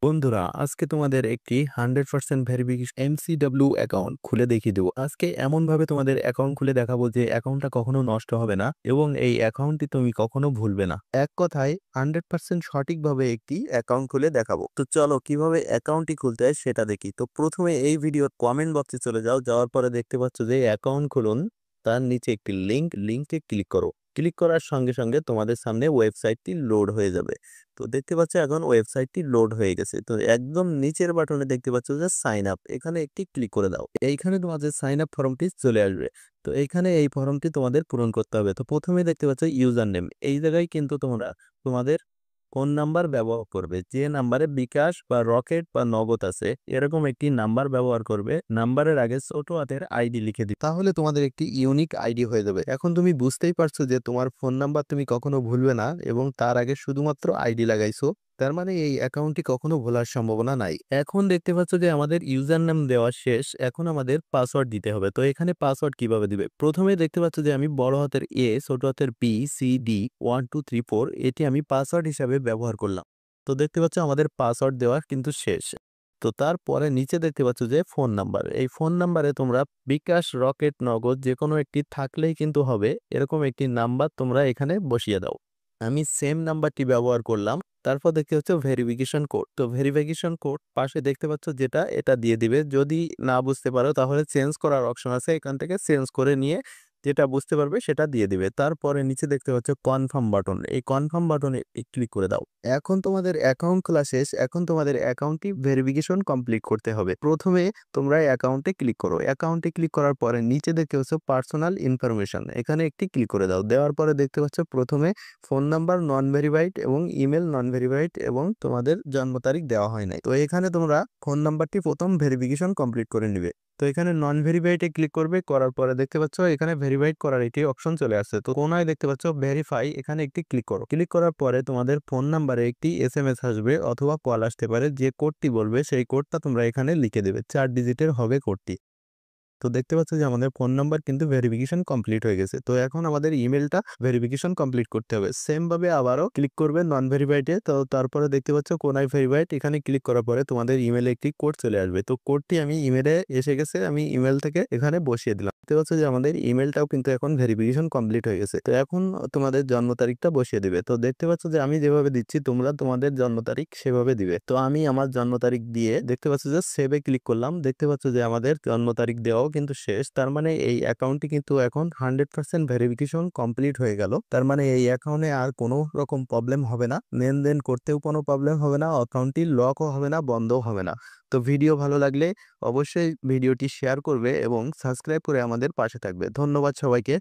বন্ধুরা, আজকে তোমাদের একটি 100% ভেরিফিকেশন MCW অ্যাকাউন্ট খুলে দেখিয়ে দেবো। আজকে এমনভাবে তোমাদের অ্যাকাউন্ট খুলে দেখাবো যে অ্যাকাউন্টটা কখনো নষ্ট হবে না এবং এই অ্যাকাউন্টটি তুমি কখনো ভুলবে না। এক কথায় 100% সঠিকভাবে একটি অ্যাকাউন্ট খুলে দেখাবো। তো চলো কিভাবে অ্যাকাউন্টটি খুলতে হয় সেটা দেখি। তো প্রথমে এই ভিডিওর কমেন্ট বক্সে চলে যাও। যাওয়ার পরে দেখতে পাচ্ছ যে অ্যাকাউন্ট খুলুন, তার নিচে একটি লিঙ্কে ক্লিক করো। ক্লিক করার সঙ্গে সঙ্গে তোমাদের সামনে ওয়েবসাইটটি লোড হয়ে যাবে। তো দেখতে পাচ্ছ এখন ওয়েবসাইটটি লোড হয়ে গেছে। তো একদম নিচের বাটনে দেখতে পাচ্ছ যে সাইন আপ, এখানে একটি ক্লিক করে দাও। এইখানে তোমাদের সাইন আপ ফর্মটি চলে আসবে। তো এইখানে এই ফর্মটি তোমাদের পূরণ করতে হবে। তো প্রথমে দেখতে পাচ্ছ ইউজার নেম, এই জায়গায় কিন্তু তোমরা তোমাদের ফোন নাম্বার ব্যবহার করবে, যে নাম্বারে বিকাশ বা রকেট বা নগদ আছে এরকম একটি নাম্বার ব্যবহার করবে। নাম্বারের আগে ছোট হাতের আইডি লিখে দিবে, তাহলে তোমাদের একটি ইউনিক আইডি হয়ে যাবে। এখন তুমি বুঝতেই পারছো যে তোমার ফোন নাম্বার তুমি কখনো ভুলবে না এবং তার আগে শুধুমাত্র আইডি লাগাইছো, তার মানে এই অ্যাকাউন্টটি কখনো ভোলার সম্ভাবনা নাই। এখন দেখতে পাচ্ছ যে আমাদের ইউজার নাম দেওয়া শেষ, এখন আমাদের পাসওয়ার্ড দিতে হবে। তো এখানে পাসওয়ার্ড কিভাবে দিবে, প্রথমে দেখতে পাচ্ছ যে আমি বড় হাতের এ ছোট হাতের BCD 1 2 3 4 এটি আমি পাসওয়ার্ড হিসাবে ব্যবহার করলাম। তো দেখতে পাচ্ছ আমাদের পাসওয়ার্ড দেওয়া কিন্তু শেষ। তো তারপরে নিচে দেখতে পাচ্ছ যে ফোন নাম্বার, এই ফোন নাম্বারে তোমরা বিকাশ রকেট নগদ যে কোনো একটি থাকলেই কিন্তু হবে, এরকম একটি নাম্বার তোমরা এখানে বসিয়ে দাও। আমি সেম নাম্বারটি ব্যবহার করলাম। তারপর দেখতে হচ্ছে ভেরিফিকেশন কোড, তো ভেরিফিকেশন কোড পাশে দেখতে পাচ্ছ যেটা, এটা দিয়ে দিবে। যদি না বুঝতে পারো তাহলে চেঞ্জ করার অপশন আছে, এখান থেকে চেঞ্জ করে নিয়ে যেটা বুঝতে পারবে সেটা দিয়ে দিবে। তারপরে নিচে দেখতে পাচ্ছ কনফার্ম বাটন, এই কনফার্ম বাটনে ক্লিক করে দাও। এখন তোমাদের অ্যাকাউন্ট খোলা শেষ, এখন তোমাদের অ্যাকাউন্টটি ভেরিফিকেশন কমপ্লিট করতে হবে। প্রথমে তোমরা অ্যাকাউন্টে ক্লিক করো, অ্যাকাউন্টে ক্লিক করার পরে নিচে দেখতে পাচ্ছ পার্সোনাল ইনফরমেশন, এখানে একটি ক্লিক করে দাও। দেওয়ার পরে দেখতে পাচ্ছ প্রথমে ফোন নাম্বার নন ভেরিফাইড এবং ইমেল নন ভেরিফাইড এবং তোমাদের জন্ম তারিখ দেওয়া হয় নাই। তো এখানে তোমরা ফোন নাম্বারটি প্রথম ভেরিফিকেশন কমপ্লিট করে নিবে। তো এখানে নন ভেরিফাইডে ক্লিক করবে, করার পরে দেখতে পাচ্ছ এখানে ভেরিফাইড করার একটি অপশন চলে আসছে। তো কোনায় দেখতে পাচ্ছ ভেরিফাই, এখানে একটি ক্লিক করো। ক্লিক করার পরে তোমাদের ফোন নাম্বারে একটি SMS আসবে অথবা কল আসতে পারে, যে কোডটি বলবে সেই কোডটা তোমরা এখানে লিখে দেবে, 4 ডিজিটের হবে কোডটি। তো দেখতে পাচ্ছ যে আমাদের ফোন নাম্বার কিন্তু ভেরিফিকেশন কমপ্লিট হয়ে গেছে। তো এখন আমাদের ইমেলটা ভেরিফিকেশন কমপ্লিট করতে হবে। সেম ভাবে আবারও ক্লিক করবে নন ভেরিফাইডে। তো তারপরে দেখতে পাচ্ছ কোনায় ভেরিফাইড, এখানে ক্লিক করার পরে তোমাদের ইমেলে একটি কোড চলে আসবে। তো কোডটি আমি ইমেলে এসে গেছে, আমি ইমেল থেকে এখানে বসিয়ে দিলাম। দেখতে পাচ্ছ যে আমাদের ইমেলটাও কিন্তু এখন ভেরিফিকেশন কমপ্লিট হয়ে গেছে। তো এখন তোমাদের জন্ম তারিখটা বসিয়ে দিবে। তো দেখতে পাচ্ছ যে আমি যেভাবে দিচ্ছি তোমরা তোমাদের জন্ম তারিখ সেভাবে দিবে। তো আমি আমার জন্ম তারিখ দিয়ে দেখতে পাচ্ছ যে সেভে ক্লিক করলাম। দেখতে পাচ্ছ যে আমাদের জন্ম তারিখ দেওয়াও কিন্তু শেষ। তার মানে এই অ্যাকাউন্টটি কিন্তু এখন 100% ভেরিফিকেশন কমপ্লিট হয়ে গেল। তার মানে এই অ্যাকাউন্টে আর কোনো রকম প্রবলেম হবে না, লেনদেন করতেও কোনো প্রবলেম হবে না, অ্যাকাউন্টটি লকও হবে না, বন্ধও হবে না। তো ভিডিও ভালো লাগলে অবশ্যই ভিডিওটি শেয়ার করবে এবং সাবস্ক্রাইব করে আমাদের পাশে থাকবে। ধন্যবাদ সবাইকে।